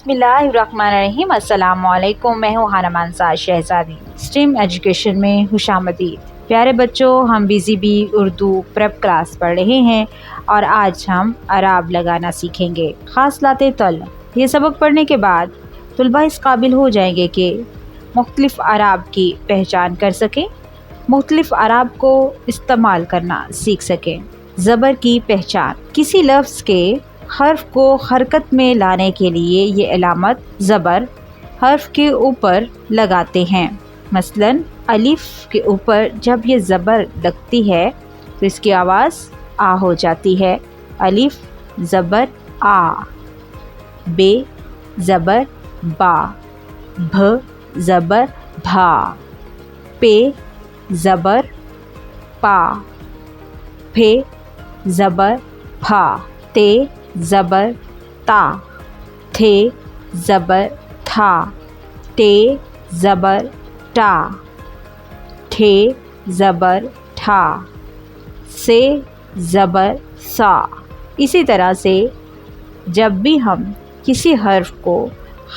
बिस्मिल्लाहिर्रहमानिर्रहीम। अस्सलामुअलैकुम। मैं हूँ हाना शहजादी। स्ट्रीम एजुकेशन में खुशामदीद। प्यारे बच्चों, हम BZB उर्दू प्रेप क्लास पढ़ रहे हैं और आज हम अराब लगाना सीखेंगे। खास लाते तल। ये सबक पढ़ने के बाद तुलबा इस काबिल हो जाएंगे कि मुख्तलिफ अराब की पहचान कर सकें, मुख्तलिफ अराब को इस्तेमाल करना सीख सकें। ज़बर की पहचान। किसी लफ्ज़ के हर्फ को हरकत में लाने के लिए ये अलामत ज़बर हर्फ के ऊपर लगाते हैं। मसलन अलिफ के ऊपर जब ये ज़बर लगती है तो इसकी आवाज़ आ हो जाती है। अलिफ ज़बर आ, बे ज़बर बा, भ ज़बर भा, पे ज़बर पा, फे ज़बर फा, ते ज़बर ता, थे ज़बर था, टे ज़बर टा, ठे ज़बर ठा, से ज़बर सा। इसी तरह से जब भी हम किसी हर्फ को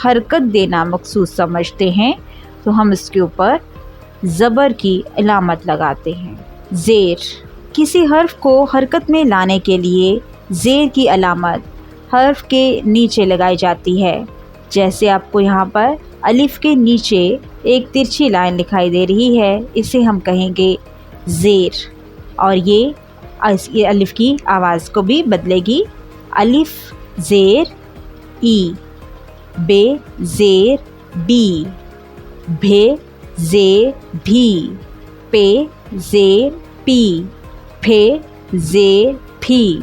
हरकत देना मकसूद समझते हैं तो हम इसके ऊपर ज़बर की अलामत लगाते हैं। ज़ेर। किसी हर्फ को हरकत में लाने के लिए ज़ेर की अलामत हर्फ के नीचे लगाई जाती है। जैसे आपको यहाँ पर अलिफ के नीचे एक तिरछी लाइन दिखाई दे रही है, इसे हम कहेंगे ज़ेर, और ये अलिफ की आवाज़ को भी बदलेगी। अलिफ ज़ेर ई, बे ज़ेर बी, भे ज़ेर भी, पे ज़ेर पी, फे ज़ेर फी,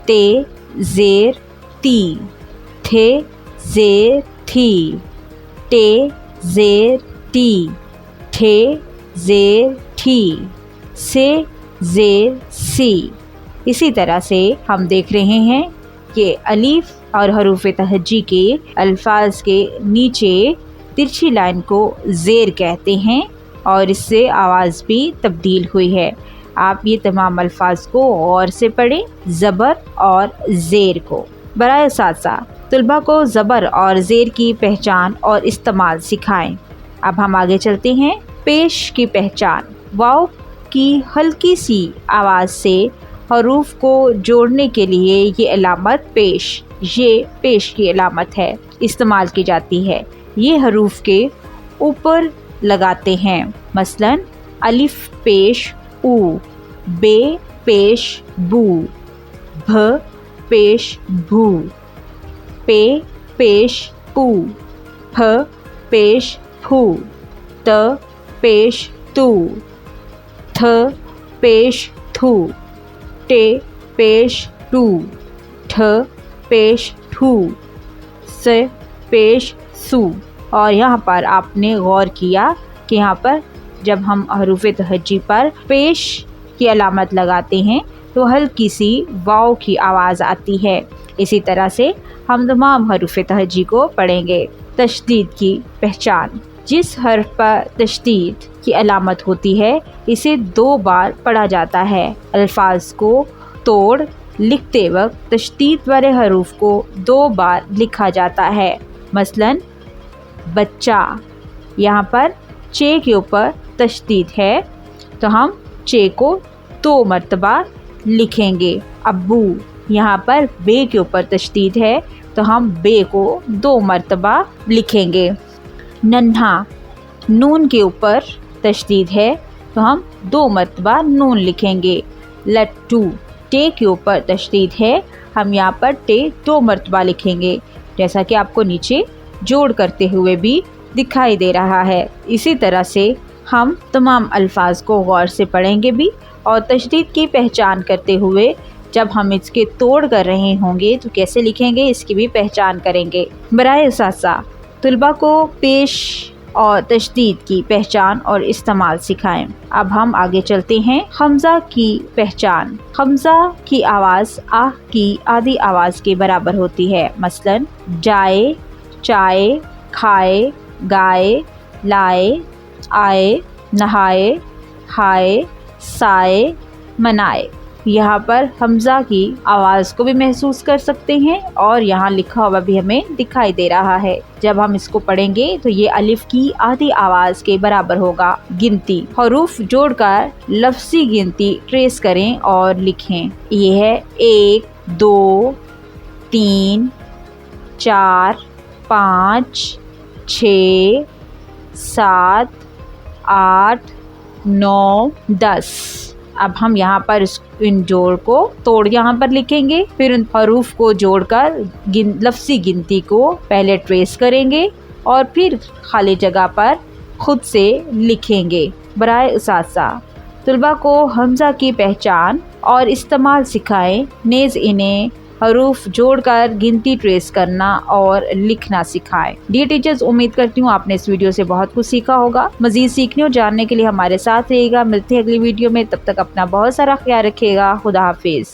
ते ज़ेर ती, थे ज़ेर थी, टे ज़ेर टी, ठे ज़ेर ठी, से ज़ेर सी। इसी तरह से हम देख रहे हैं कि अलिफ और हरूफ तहज्जी के अल्फाज के नीचे तिरछी लाइन को ज़ेर कहते हैं और इससे आवाज़ भी तब्दील हुई है। आप ये तमाम अल्फाज को गौर से पढ़ें, ज़बर और ज़ेर को। बराए असातिज़ा तुलबा को ज़बर और ज़ेर की पहचान और इस्तेमाल सिखाएं। अब हम आगे चलते हैं। पेश की पहचान। वाव की हल्की सी आवाज़ से हरूफ को जोड़ने के लिए ये अलामत पेश, ये पेश की अलामत है, इस्तेमाल की जाती है। ये हरूफ के ऊपर लगाते हैं। मसलन अलिफ पेश ऊ, बे पेश बू, भ पेश भू, पे पेश पू, फ पेश फू, त पेश तू, थ पेश थू, टे पेश टू, ठ पेश ठू, स पेश सू। और यहाँ पर आपने गौर किया कि यहाँ पर जब हम हरूफ तहज्जी पर पेश की अलामत लगाते हैं तो हल्की सी वाव की आवाज़ आती है। इसी तरह से हम तमाम हरूफ तहज्जी को पढ़ेंगे। तशदीद की पहचान। जिस हर्फ पर तशदीद की अलामत होती है इसे 2 बार पढ़ा जाता है। अल्फाज को तोड़ लिखते वक्त तशदीद वाले हरूफ को 2 बार लिखा जाता है। मसलन बच्चा, यहाँ पर चे के ऊपर तशदीद है तो हम चे को 2 मरतबा लिखेंगे। अब्बू, यहाँ पर बे के ऊपर तशदीद है तो हम बे को 2 मरतबा लिखेंगे। नन्हा, नून के ऊपर तशदीद है तो हम 2 मरतबा नून लिखेंगे। लट्टू, टे के ऊपर तशदीद है, हम यहाँ पर टे 2 मरतबा लिखेंगे, जैसा कि आपको नीचे जोड़ करते हुए भी दिखाई दे रहा है। इसी तरह से हम तमाम अल्फाज को गौर से पढ़ेंगे भी और तशदीद की पहचान करते हुए जब हम इसके तोड़ कर रहे होंगे तो कैसे लिखेंगे इसकी भी पहचान करेंगे। बराए असातिज़ा तुलबा को पेश और तशदीद की पहचान और इस्तेमाल सिखाएं। अब हम आगे चलते हैं। हमज़ा की पहचान। हमज़ा की आवाज़ आह की आधी आवाज़ के बराबर होती है। मसलन जाए, चाय, खाए, गाए, लाए, आए, नहाए, हाय, साए, मनाए। यहाँ पर हमजा की आवाज को भी महसूस कर सकते हैं और यहाँ लिखा हुआ भी हमें दिखाई दे रहा है। जब हम इसको पढ़ेंगे तो ये अलिफ की आधी आवाज के बराबर होगा। गिनती, हरूफ जोड़कर लफ्जी गिनती ट्रेस करें और लिखें। ये है 1 2 3 4 5 6 7 8 9 10। अब हम यहाँ पर इन जोड़ को तोड़ यहाँ पर लिखेंगे, फिर उन हरूफ को जोड़कर लफ्जी गिनती को पहले ट्रेस करेंगे और फिर खाली जगह पर खुद से लिखेंगे। बराए उसासा, तुलबा को हमजा की पहचान और इस्तेमाल सिखाएं, नेज़ इन्हें हरूफ जोड़कर गिनती ट्रेस करना और लिखना सिखाएं। डियर टीचर्स, उम्मीद करती हूँ आपने इस वीडियो से बहुत कुछ सीखा होगा। मजीद सीखने और जानने के लिए हमारे साथ रहिएगा। मिलते हैं अगली वीडियो में, तब तक अपना बहुत सारा ख्याल रखिएगा। खुदा हाफिज।